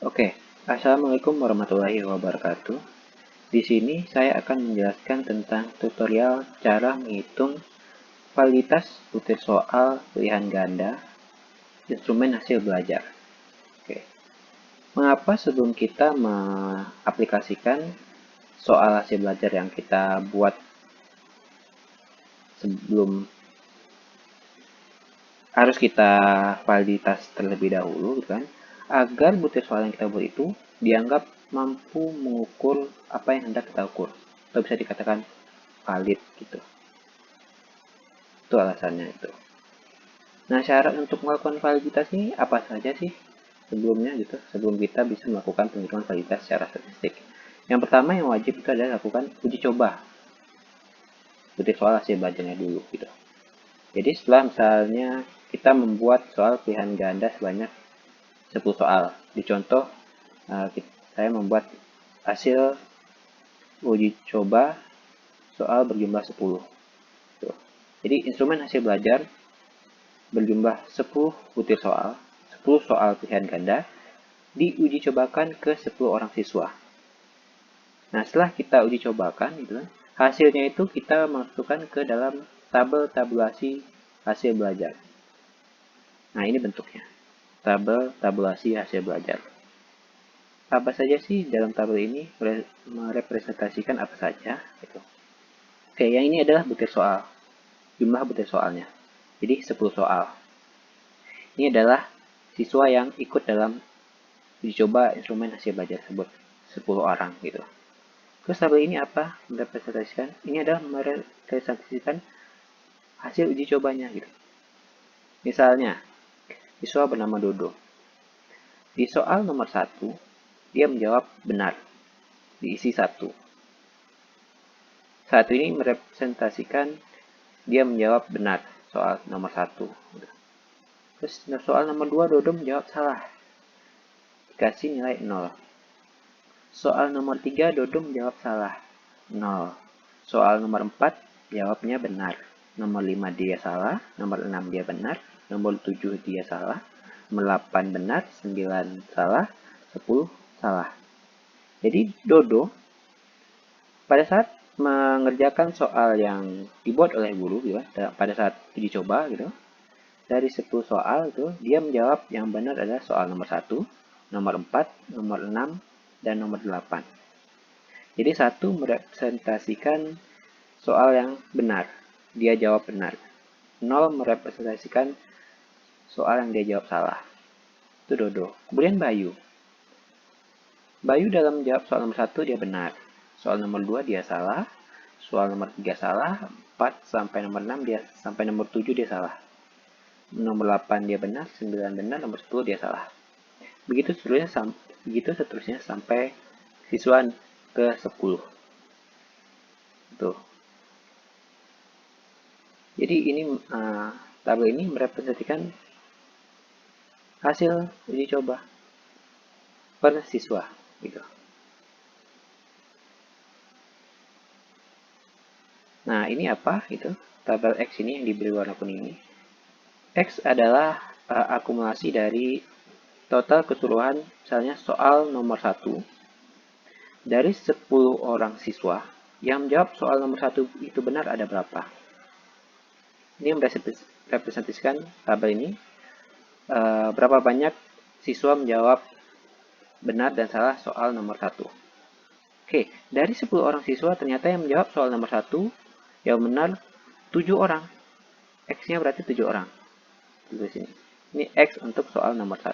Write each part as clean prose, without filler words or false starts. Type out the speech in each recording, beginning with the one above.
Oke, Assalamualaikum warahmatullahi wabarakatuh. Di sini saya akan menjelaskan tentang tutorial cara menghitung validitas butir soal pilihan ganda instrumen hasil belajar. Oke, mengapa sebelum kita mengaplikasikan soal hasil belajar yang kita buat sebelum harus kita validitas terlebih dahulu, kan? Agar butir soal yang kita buat itu dianggap mampu mengukur apa yang hendak kita ukur, atau bisa dikatakan valid gitu. Itu alasannya itu. Nah, syarat untuk melakukan validitas ini apa saja sih sebelumnya gitu, sebelum kita bisa melakukan penghitungan validitas secara statistik. Yang pertama yang wajib itu adalah lakukan uji coba butir soal hasil belajarnya dulu gitu. Jadi setelah misalnya kita membuat soal pilihan ganda sebanyak 10 soal. Di contoh, saya membuat hasil uji coba soal berjumlah 10. Jadi instrumen hasil belajar berjumlah 10 butir soal, 10 soal pilihan ganda, diuji cobakan ke 10 orang siswa. Nah, setelah kita uji cobakan, gitu, hasilnya itu kita masukkan ke dalam tabel tabulasi hasil belajar. Nah, ini bentuknya. Tabel tabulasi hasil belajar. Apa saja sih dalam tabel ini merepresentasikan apa saja? Gitu. Oke, yang ini adalah butir soal. Jumlah butir soalnya. Jadi 10 soal. Ini adalah siswa yang ikut dalam uji coba instrumen hasil belajar tersebut. 10 orang gitu. Terus tabel ini apa? Merepresentasikan. Ini adalah merepresentasikan hasil uji cobanya gitu. Misalnya, siswa bernama Dodo. Di soal nomor 1, dia menjawab benar. Diisi 1. 1 ini merepresentasikan dia menjawab benar soal nomor 1. Terus soal nomor 2 Dodo menjawab salah. Dikasih nilai 0. Soal nomor 3 Dodo menjawab salah. 0. Soal nomor 4 jawabnya benar. Nomor 5 dia salah, nomor 6 dia benar, nomor 7 dia salah, nomor 8 benar, 9 salah, 10 salah. Jadi Dodo pada saat mengerjakan soal yang dibuat oleh guru gitu, pada saat uji coba gitu, dari 10 soal itu dia menjawab yang benar adalah soal nomor 1, nomor 4, nomor 6, dan nomor 8. Jadi 1 merepresentasikan soal yang benar, dia jawab benar. 0 merepresentasikan soal yang dia jawab salah. Itu Dodo. Kemudian Bayu. Bayu dalam menjawab soal nomor 1 dia benar. Soal nomor 2 dia salah. Soal nomor 3 salah. 4 sampai nomor 6 dia sampai nomor 7 dia salah. Nomor 8 dia benar, 9 benar, nomor 10 dia salah. Begitu seterusnya sampai siswa ke 10. Tuh. Jadi ini tabel ini merepresentasikan hasil uji coba per siswa gitu. Nah, ini apa gitu? Tabel X ini yang diberi warna kuning ini. X adalah akumulasi dari total keseluruhan misalnya soal nomor 1 dari 10 orang siswa yang menjawab soal nomor 1 itu benar ada berapa. Ini merepresentasikan tabel ini berapa banyak siswa menjawab benar dan salah soal nomor 1. Oke, dari 10 orang siswa ternyata yang menjawab soal nomor 1 yang benar 7 orang. X-nya berarti 7 orang. Di sini. Ini X untuk soal nomor 1.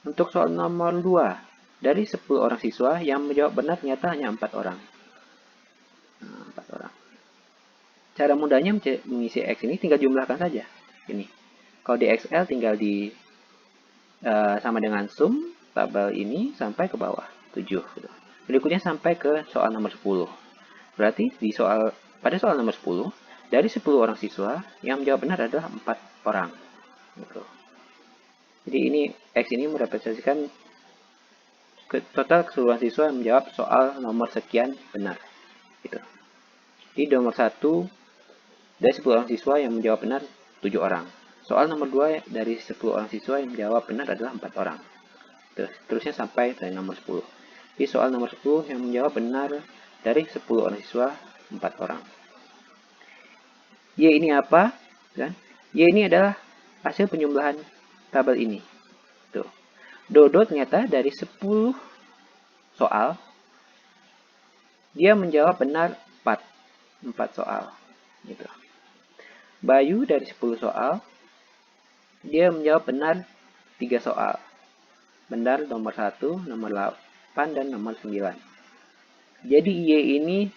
Untuk soal nomor 2, dari 10 orang siswa yang menjawab benar ternyata hanya 4 orang. Nah, 4 orang. Cara mudahnya mengisi X ini tinggal jumlahkan saja. Ini. Kalau di Excel tinggal sama dengan sum tabel ini sampai ke bawah 7. Berikutnya sampai ke soal nomor 10. Berarti pada soal nomor 10, dari 10 orang siswa yang menjawab benar adalah 4 orang. Gitu. Jadi ini X ini merepresentasikan total keseluruhan siswa yang menjawab soal nomor sekian benar. Gitu. Di nomor 1, dari 10 orang siswa yang menjawab benar 7 orang. soal nomor 2 dari 10 orang siswa yang menjawab benar adalah 4 orang. Terusnya sampai dari nomor 10. Di soal nomor 10 yang menjawab benar dari 10 orang siswa 4 orang. Y ini apa? Kan? Y ini adalah hasil penjumlahan tabel ini. Tuh. Dodo ternyata dari 10 soal dia menjawab benar 4 soal. Gitu. Bayu dari 10 soal dia menjawab benar 3 soal. Benar nomor 1, nomor 8, dan nomor 9. Jadi Y ini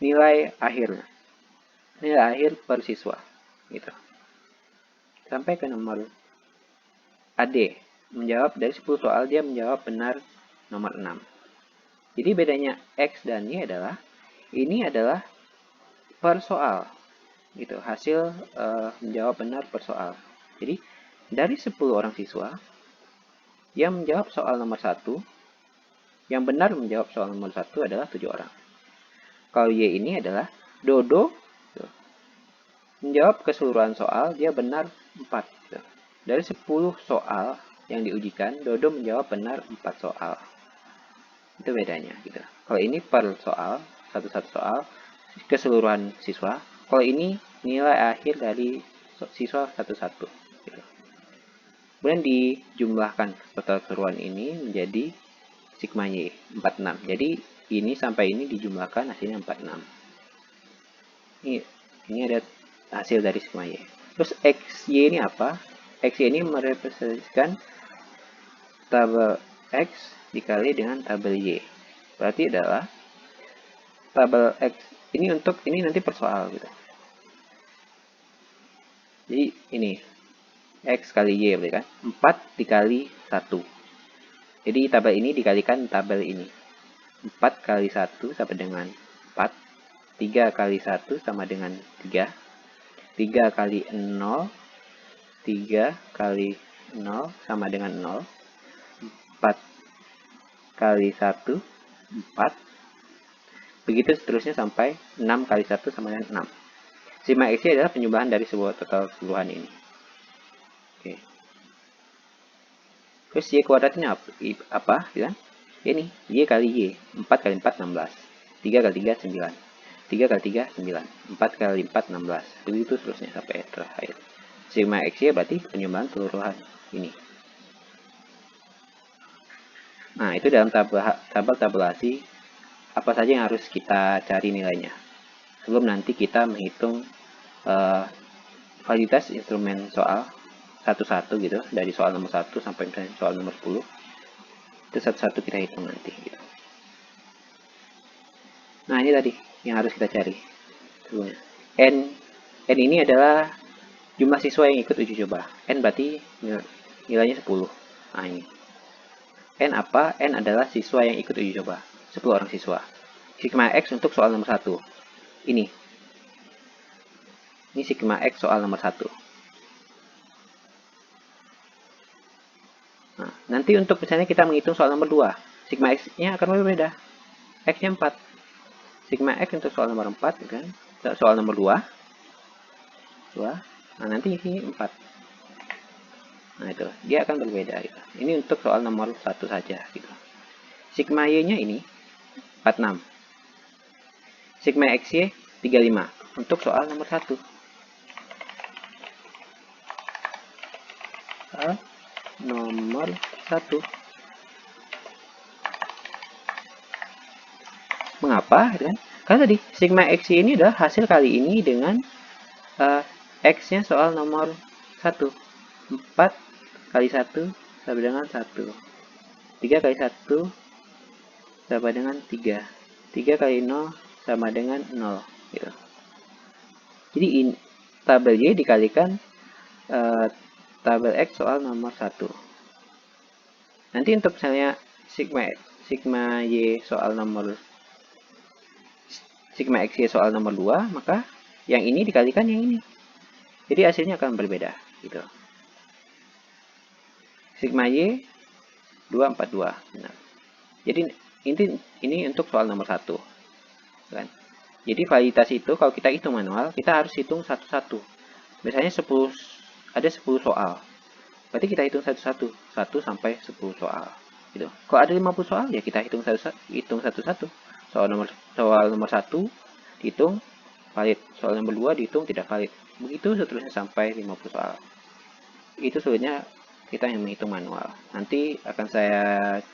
nilai akhir. Nilai akhir per siswa. Gitu. Sampai ke nomor AD. Menjawab dari 10 soal, dia menjawab benar nomor 6. Jadi bedanya X dan Y adalah, ini adalah per soal. Gitu. Hasil menjawab benar per soal. Jadi dari 10 orang siswa, yang menjawab soal nomor 1, yang benar menjawab soal nomor 1 adalah 7 orang. Kalau Y ini adalah Dodo menjawab keseluruhan soal, dia benar 4. Dari 10 soal yang diujikan, Dodo menjawab benar 4 soal. Itu bedanya. Gitu. Kalau ini per soal, satu-satu soal, keseluruhan siswa. Kalau ini nilai akhir dari siswa satu-satu. Gitu. Kemudian dijumlahkan total keseluruhan ini menjadi sigma Y 46. Jadi ini sampai ini dijumlahkan hasilnya 46. Ini ada hasil dari sigma Y. Terus XY ini apa? XY ini merepresentasikan tabel X dikali dengan tabel Y. Berarti adalah tabel X ini untuk ini nanti per soal gitu. Jadi ini X kali Y berarti kan 4 dikali 1. Jadi tabel ini dikalikan tabel ini. 4 kali 1 sama dengan 4. 3 kali 1 sama dengan 3. 3 kali 0. 3 kali 0 sama dengan 0. 4 kali 1, 4. Begitu seterusnya sampai 6 kali 1 sama dengan 6. Sigma X adalah penjumlahan dari sebuah total keseluruhan ini. Oke. Terus Y kuadratnya apa? Ya? Ini Y kali Y. 4 kali 4, 16. 3 kali 3, 9. 3 kali 3, 9. 4 kali 4, 16. Begitu seterusnya sampai terakhir. Sigma X berarti penjumlahan keseluruhan ini. Nah, itu dalam tabel tabulasi apa saja yang harus kita cari nilainya. Sebelum nanti kita menghitung validitas instrumen soal satu-satu gitu, dari soal nomor 1 sampai soal nomor 10. Itu satu-satu kita hitung nanti gitu. Nah, ini tadi yang harus kita cari. N ini adalah jumlah siswa yang ikut uji coba. N berarti nilainya 10. Nah, ini. N apa? N adalah siswa yang ikut uji coba. 10 orang siswa. Sigma X untuk soal nomor 1. Ini sigma X soal nomor 1. Nah, nanti untuk misalnya kita menghitung soal nomor 2. Sigma X-nya akan berbeda. X-nya 4. Sigma X untuk soal nomor 4. Kan? Soal nomor 2. Nah, nanti ini 4. Nah, itu. Dia akan berbeda. Gitu. Ini untuk soal nomor 1 saja. Gitu. Sigma Y-nya ini 46. Sigma XY 35. Untuk soal nomor 1. Nomor 1. Mengapa? Kan? Karena tadi sigma X ini adalah hasil kali ini dengan X-nya soal nomor 1. 4 kali 1 sama dengan 1. 3 kali 1 sama dengan 3. 3 kali 0 sama dengan 0. Gitu. Jadi tabel Y dikalikan tabel X soal nomor 1. Nanti untuk misalnya sigma Y soal nomor sigma X Y soal nomor 2, maka yang ini dikalikan yang ini. Jadi hasilnya akan berbeda gitu. Sigma Y 242. Nah. Jadi ini untuk soal nomor 1. Kan? Jadi validitas itu kalau kita hitung manual, kita harus hitung satu-satu. Misalnya 10 ada 10 soal. Berarti kita hitung satu-satu, 1 sampai 10 soal. Gitu. Kalau ada 50 soal, ya kita hitung satu-satu. Soal nomor 1 dihitung valid, soal nomor 2 dihitung tidak valid. Begitu seterusnya sampai 50 soal. Itu sulitnya kita yang menghitung manual. Nanti akan saya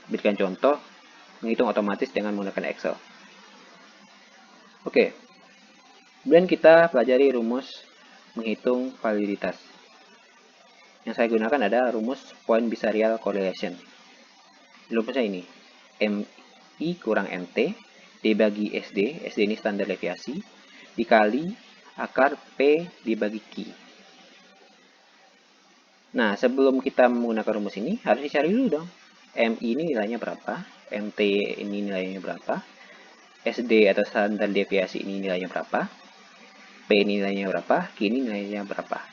berikan contoh menghitung otomatis dengan menggunakan Excel. Oke. Kemudian kita pelajari rumus menghitung validitas. Yang saya gunakan adalah rumus point biserial correlation. Rumusnya ini, MI kurang MT dibagi SD, SD ini standar deviasi, dikali akar P dibagi Q. Nah, sebelum kita menggunakan rumus ini, harus dicari dulu dong. MI ini nilainya berapa, MT ini nilainya berapa, SD atau standar deviasi ini nilainya berapa, P ini nilainya berapa, Q ini nilainya berapa.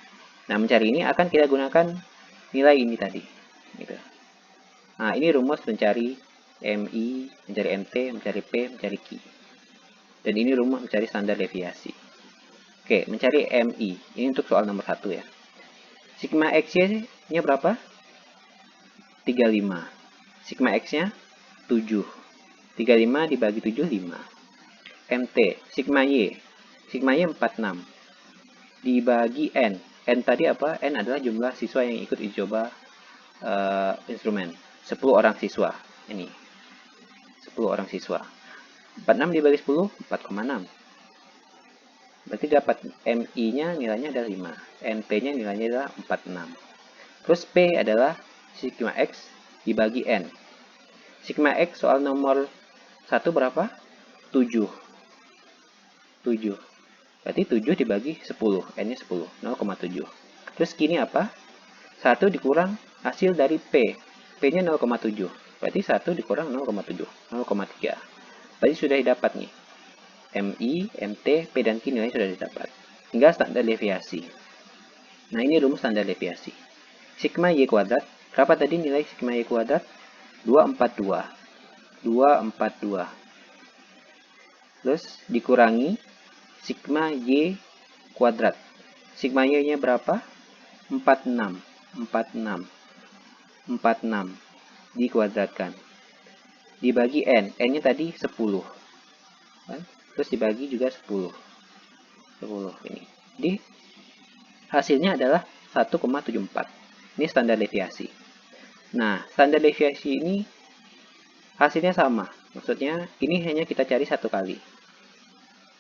Nah, mencari ini akan kita gunakan nilai ini tadi. Gitu. Nah, ini rumus mencari MI, mencari MT, mencari P, mencari Q. Dan ini rumus mencari standar deviasi. Oke, mencari MI. Ini untuk soal nomor 1 ya. Sigma X-nya berapa? 35. Sigma X-nya 7. 35 dibagi 7, 5. MT, sigma Y. Sigma Y 46. Dibagi N. N tadi apa? N adalah jumlah siswa yang ikut uji coba instrumen. 10 orang siswa. Ini. 10 orang siswa. 46 dibagi 10, 4,6. Berarti dapat MI-nya nilainya adalah 5. NP-nya nilainya adalah 46. Terus P adalah sigma X dibagi N. Sigma X soal nomor 1 berapa? 7. 7. Berarti 7 dibagi 10. N-nya 10. 0,7. Terus kini apa? 1 dikurang hasil dari P. P-nya 0,7. Berarti 1 dikurang 0,7. 0,3. Berarti sudah didapat nih. MI, MT, P, dan Q nilainya sudah didapat. Tinggal standar deviasi. Nah, ini rumus standar deviasi. Sigma Y kuadrat. Berapa tadi nilai sigma Y kuadrat? 242. 242. Terus dikurangi sigma Y kuadrat. Sigma Y-nya berapa? 46. 46. 46. Dikuadratkan. Dibagi N. N-nya tadi 10. Terus dibagi juga 10. 10 ini. Jadi hasilnya adalah 1,74. Ini standar deviasi. Nah, standar deviasi ini hasilnya sama. Maksudnya ini hanya kita cari satu kali.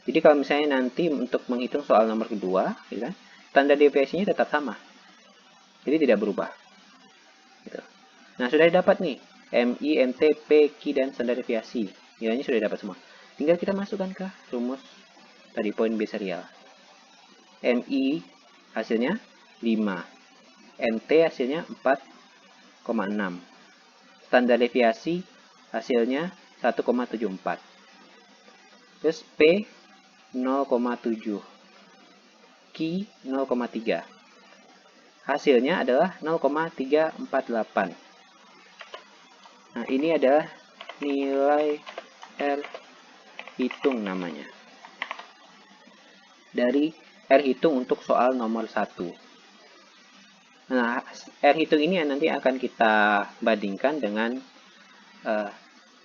Jadi kalau misalnya nanti untuk menghitung soal nomor kedua, gitu kan, standar deviasinya tetap sama. Jadi tidak berubah. Gitu. Nah, sudah didapat nih MI, MT, P, Q, dan standar deviasi. Nilainya sudah dapat semua. Tinggal kita masukkan ke rumus tadi point biserial. MI hasilnya 5. MT hasilnya 4,6. Standar deviasi hasilnya 1,74. Terus P 0,7. Q 0,3. Hasilnya adalah 0,348. Nah, ini adalah nilai R hitung namanya. Dari R hitung untuk soal nomor 1. Nah, R hitung ini nanti akan kita bandingkan dengan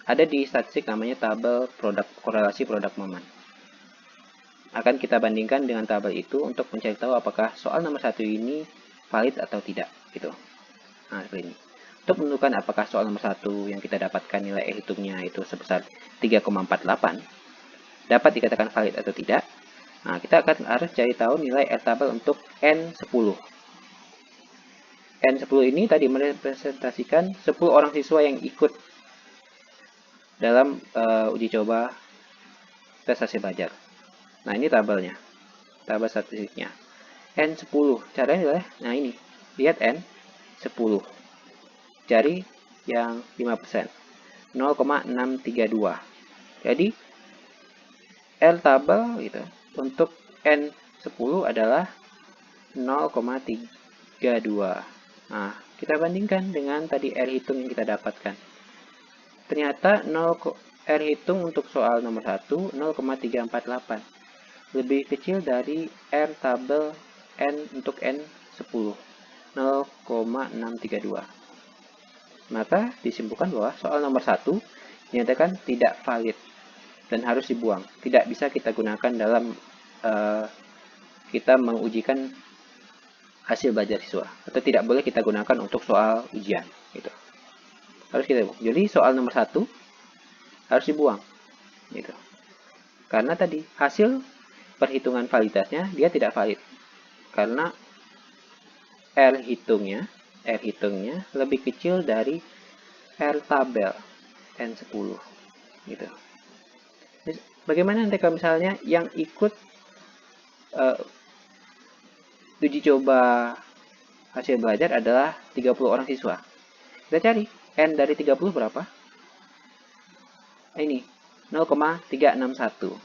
ada di statistik namanya tabel korelasi produk momen. Akan kita bandingkan dengan tabel itu untuk mencari tahu apakah soal nomor 1 ini valid atau tidak, gitu. Nah, seperti ini. Untuk menentukan apakah soal nomor 1 yang kita dapatkan nilai R hitungnya itu sebesar 3,48 dapat dikatakan valid atau tidak. Nah, kita akan harus cari tahu nilai R tabel untuk N10. N10 ini tadi merepresentasikan 10 orang siswa yang ikut dalam uji coba prestasi belajar. Nah, ini tabelnya. Tabel statistiknya. N10. Caranya adalah, nah ini. Lihat N10. Cari yang 5%. 0,632. Jadi, R tabel gitu, untuk N10 adalah 0,32. Nah, kita bandingkan dengan tadi R hitung yang kita dapatkan. Ternyata R hitung untuk soal nomor 1 0,348. Lebih kecil dari R tabel N untuk N10. 4,632. Maka disimpulkan bahwa soal nomor 1 dinyatakan tidak valid dan harus dibuang. Tidak bisa kita gunakan dalam kita mengujikan hasil belajar siswa, atau tidak boleh kita gunakan untuk soal ujian. Gitu. Harus kita buang. Jadi soal nomor 1 harus dibuang. Gitu. Karena tadi hasil perhitungan validitasnya dia tidak valid. Karena R hitungnya lebih kecil dari R tabel N10 gitu. Bagaimana nanti kalau misalnya yang ikut uji coba hasil belajar adalah 30 orang siswa. Kita cari N dari 30 berapa? Ini 0,361.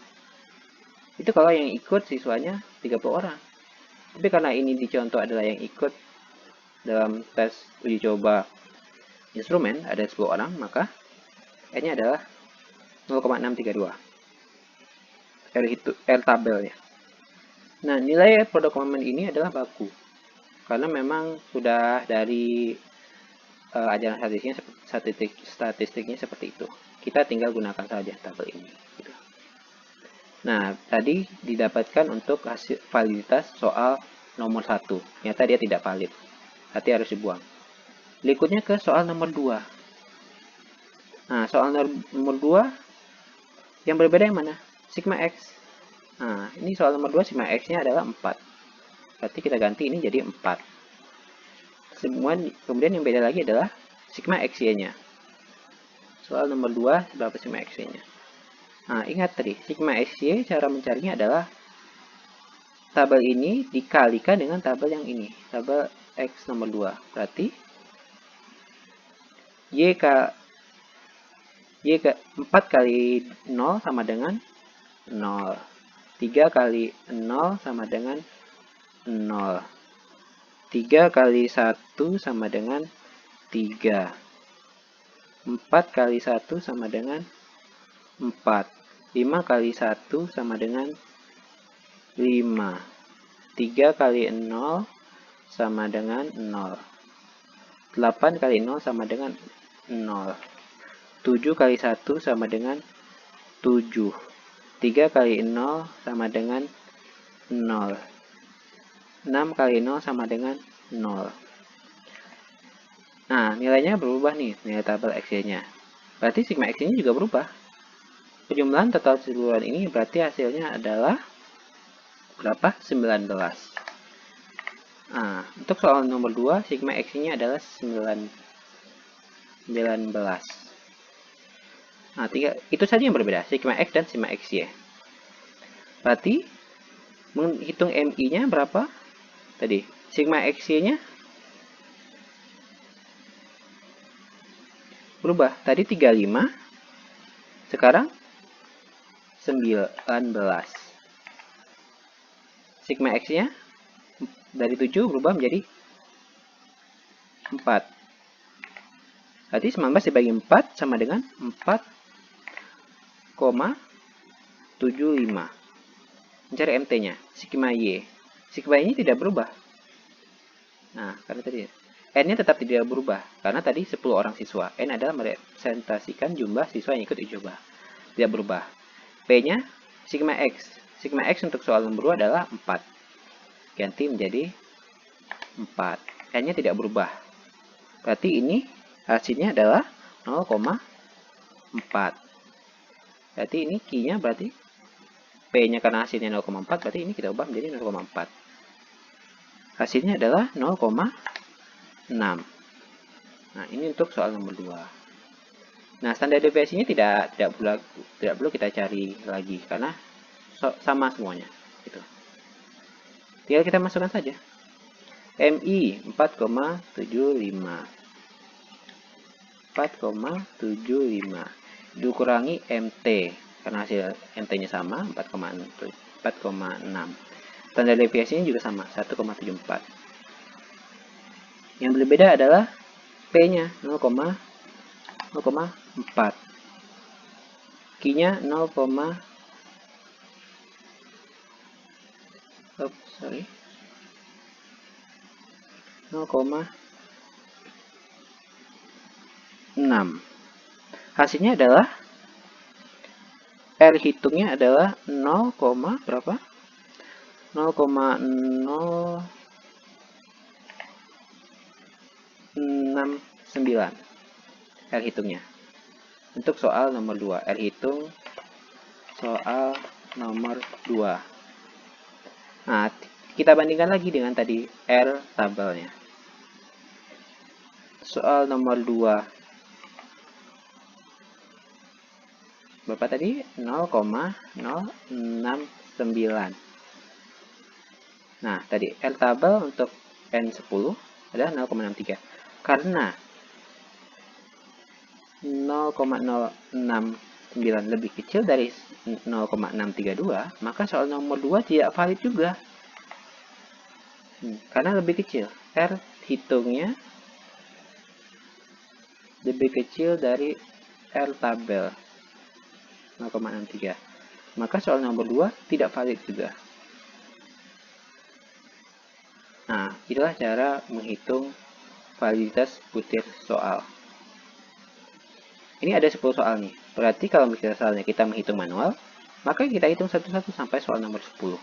Itu kalau yang ikut siswanya 30 orang. Tapi karena ini dicontoh adalah yang ikut dalam tes uji coba instrumen ada 10 orang, maka N-nya adalah 0,632. R tabelnya. Nah, nilai produk komplement ini adalah baku. Karena memang sudah dari ajaran statistiknya seperti itu. Kita tinggal gunakan saja tabel ini. Gitu. Nah, tadi didapatkan untuk hasil validitas soal nomor 1. Ternyata dia tidak valid. Berarti harus dibuang. Berikutnya ke soal nomor 2. Nah, soal nomor 2 yang berbeda yang mana? Sigma X. Nah, ini soal nomor 2 sigma X-nya adalah 4. Berarti kita ganti ini jadi 4. Kemudian yang beda lagi adalah sigma XY-nya. Soal nomor 2 berapa sigma XY-nya? Nah, ingat tadi, sigma XY cara mencarinya adalah tabel ini dikalikan dengan tabel yang ini, tabel X nomor 2. Berarti Y 4 kali 0 sama dengan 0. 3 kali 0 sama dengan 0. 3 kali 1 sama dengan 3. 4 kali 1 sama dengan 4. 5 kali 1 sama dengan 5. 3 kali 0 sama dengan 0. 8 kali 0 sama dengan 0. 7 kali 1 sama dengan 7. 3 kali 0 sama dengan 0. 6 kali 0 sama dengan 0. Nah, nilainya berubah nih, nilai tabel XY-nya. Berarti sigma X-nya juga berubah. Penjumlahan total keseluruhan ini berarti hasilnya adalah berapa? 19. Nah, untuk soal nomor 2, sigma X-nya adalah 19. Nah, itu saja yang berbeda, sigma X dan sigma XY. Berarti, menghitung MI-nya berapa? Tadi, sigma XY-nya berubah. Tadi 35, sekarang 19. Sigma X-nya dari 7 berubah menjadi 4. Berarti 19 dibagi 4 sama dengan 4,75. Mencari MT-nya, sigma Y. Sigma Y ini tidak berubah. Nah, karena tadi N-nya tetap tidak berubah. Karena tadi 10 orang siswa. N adalah merepresentasikan jumlah siswa yang ikut uji coba. Tidak berubah. P-nya sigma X. Sigma X untuk soal nomor 2 adalah 4. Ganti menjadi 4. N-nya tidak berubah. Berarti ini hasilnya adalah 0,4. Berarti ini Q-nya berarti P-nya karena hasilnya 0,4. Berarti ini kita ubah menjadi 0,4. Hasilnya adalah 0,6. Nah, ini untuk soal nomor 2. Nah, standar deviasinya tidak perlu kita cari lagi karena sama semuanya gitu. Tinggal kita masukkan saja. MI 4,75. 4,75 dikurangi MT karena hasil MT-nya sama 4,6. Standar deviasinya juga sama 1,74. Yang berbeda adalah P-nya 0,4. Q-nya 0,5. Hasilnya adalah R hitungnya adalah 0, berapa? 0,069 R hitungnya. Untuk soal nomor 2, R hitung soal nomor 2. Nah, kita bandingkan lagi dengan tadi R tabelnya. Soal nomor 2. Berapa tadi? 0,069. Nah, tadi R tabel untuk N10 adalah 0,63. Karena 0,069 lebih kecil dari 0,632, maka soal nomor 2 tidak valid juga. Karena lebih kecil. R hitungnya lebih kecil dari R tabel 0,63. Maka soal nomor 2 tidak valid juga. Nah, itulah cara menghitung validitas butir soal. Ini ada 10 soal nih. Berarti kalau misalnya kita menghitung manual, maka kita hitung satu-satu sampai soal nomor 10.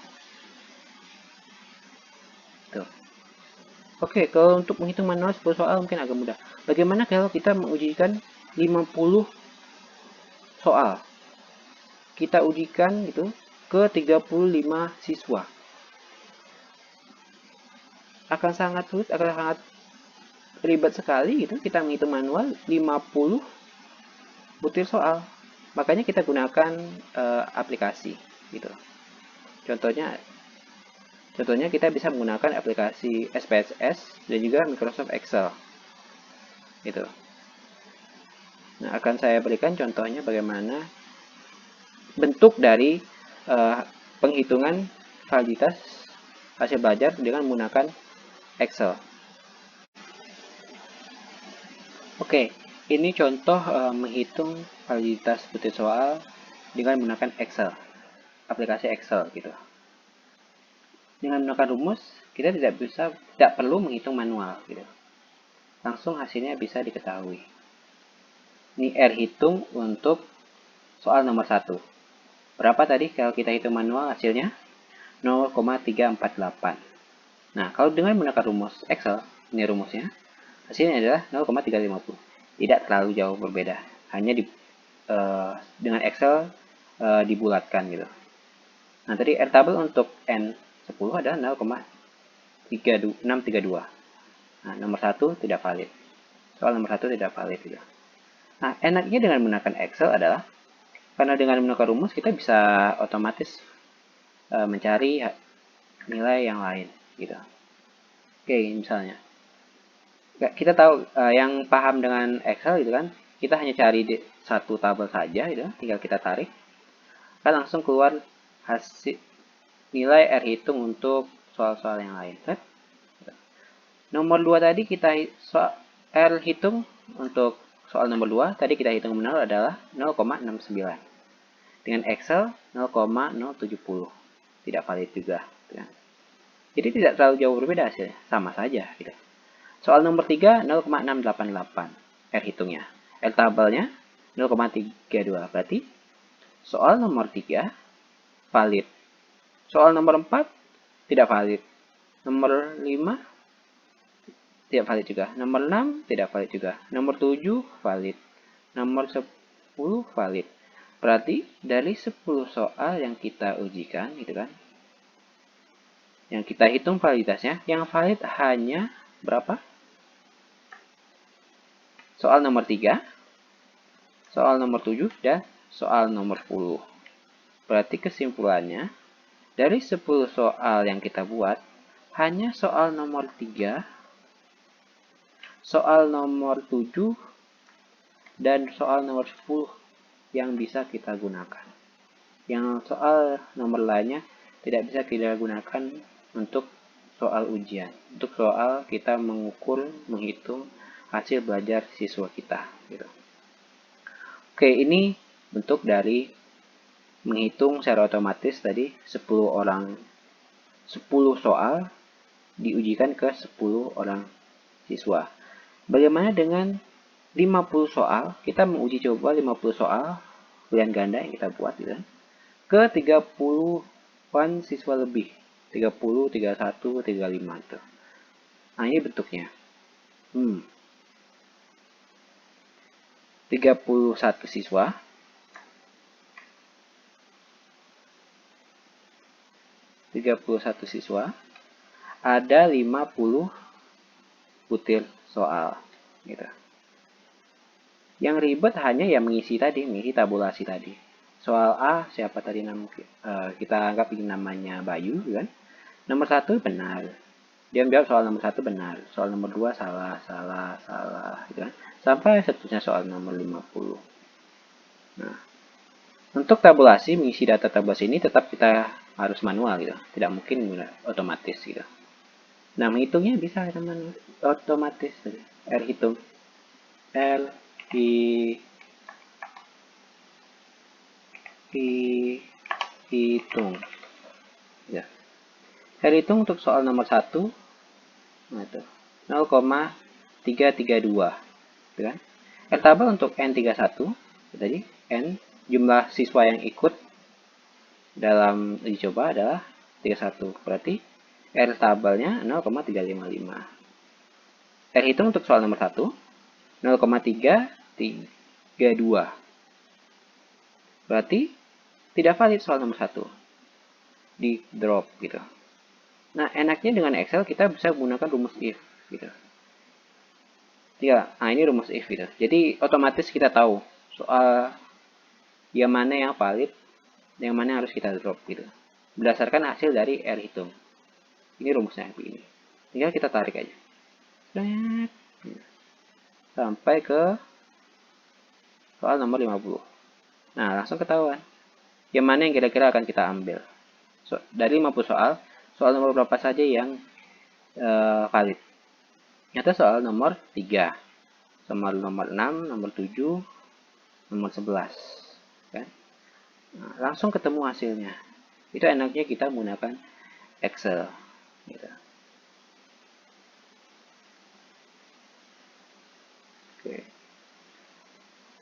Tuh. Oke, kalau untuk menghitung manual 10 soal mungkin agak mudah. Bagaimana kalau kita mengujikan 50 soal? Kita ujikan gitu ke 35 siswa. Akan sangat sulit, akan sangat ribet sekali gitu kita menghitung manual 50 butir soal. Makanya kita gunakan aplikasi gitu. Contohnya kita bisa menggunakan aplikasi SPSS dan juga Microsoft Excel. Gitu. Nah, akan saya berikan contohnya bagaimana bentuk dari penghitungan validitas hasil belajar dengan menggunakan Excel. Oke, ini contoh menghitung validitas butir soal dengan menggunakan Excel, aplikasi Excel gitu. Dengan menggunakan rumus, kita tidak perlu menghitung manual gitu. Langsung hasilnya bisa diketahui. Ini R hitung untuk soal nomor 1. Berapa tadi kalau kita hitung manual hasilnya? 0,348. Nah, kalau dengan menggunakan rumus Excel, ini rumusnya, hasilnya adalah 0,350. Tidak terlalu jauh berbeda. Hanya dengan Excel dibulatkan gitu. Nah, tadi R tabel untuk N10 adalah 0,632. Nah, nomor 1 tidak valid. Soal nomor 1 tidak valid gitu. Nah, enaknya dengan menggunakan Excel adalah karena dengan menggunakan rumus kita bisa otomatis mencari nilai yang lain gitu. Oke, misalnya kita tahu yang paham dengan Excel gitu kan, kita hanya cari di satu tabel saja gitu, tinggal kita tarik kan langsung keluar hasil nilai R hitung untuk soal-soal yang lain. Nomor 2 tadi kita R hitung untuk soal nomor 2 tadi kita hitung benar adalah 0,69. Dengan Excel 0,070. Tidak valid juga. Jadi tidak terlalu jauh berbeda hasilnya, sama saja gitu. Soal nomor 3 0,688 R hitungnya. R tabelnya 0,32. Berarti soal nomor 3 valid. Soal nomor 4 tidak valid. Nomor 5 tidak valid juga. Nomor 6 tidak valid juga. Nomor 7 valid. Nomor 10 valid. Berarti dari 10 soal yang kita ujikan gitu kan, yang kita hitung validitasnya, yang valid hanya berapa? Soal nomor 3, soal nomor 7, dan soal nomor 10. Berarti kesimpulannya, dari 10 soal yang kita buat, hanya soal nomor 3, soal nomor 7, dan soal nomor 10 yang bisa kita gunakan. Yang soal nomor lainnya tidak bisa kita gunakan untuk soal ujian. Untuk soal kita mengukur, menghitung hasil belajar siswa kita. Gitu. Oke, ini bentuk dari menghitung secara otomatis tadi 10 soal diujikan ke 10 orang siswa. Bagaimana dengan 50 soal, kita menguji coba 50 soal pilihan ganda yang kita buat gitu kan, ke 30-an siswa lebih. 30, 31, 35 tuh. Nah, ini bentuknya. 31 siswa. 31 siswa. Ada 50 butir soal gitu. Yang ribet hanya ya mengisi tabulasi tadi. Soal A siapa tadi kita anggap ini namanya Bayu kan. Nomor 1 benar. Dia menjawab soal nomor 1 benar. Soal nomor 2 salah gitu kan. Sampai seterusnya soal nomor 50. Nah, untuk tabulasi mengisi data tabulasi ini tetap kita harus manual gitu. Tidak mungkin otomatis gitu. Nah, menghitungnya bisa teman otomatis tadi. R hitung. R hitung. Ya. R hitung untuk soal nomor 1. Nah, itu 0,332. Gitu kan? R tabel untuk N31. Tadi N jumlah siswa yang ikut dalam uji coba adalah 31. Berarti R tabelnya 0,355. R hitung untuk soal nomor 1 0,332. Berarti tidak valid soal nomor 1. Di drop gitu. Nah, enaknya dengan Excel kita bisa menggunakan rumus if gitu. Ya, nah ini rumus if gitu. Jadi otomatis kita tahu soal yang mana yang valid, yang mana yang harus kita drop gitu. Berdasarkan hasil dari R hitung. Ini rumusnya begini. Tinggal kita tarik aja. Sampai ke soal nomor 50. Nah, langsung ketahuan. Yang mana yang kira-kira akan kita ambil. Dari 50 soal nomor berapa saja yang valid. Nyata soal nomor 3. Nomor 6, nomor 7, nomor 11. Kan? Nah, langsung ketemu hasilnya. Itu enaknya kita menggunakan Excel. Gitu.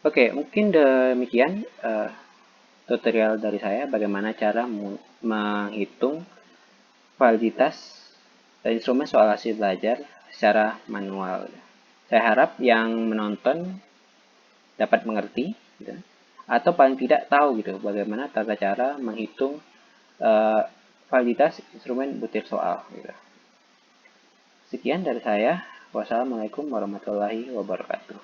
Oke, mungkin demikian tutorial dari saya bagaimana cara menghitung validitas dan instrumen soal hasil belajar secara manual. Saya harap yang menonton dapat mengerti, gitu, atau paling tidak tahu gitu bagaimana tata cara menghitung validitas instrumen butir soal. Gitu. Sekian dari saya. Wassalamualaikum warahmatullahi wabarakatuh.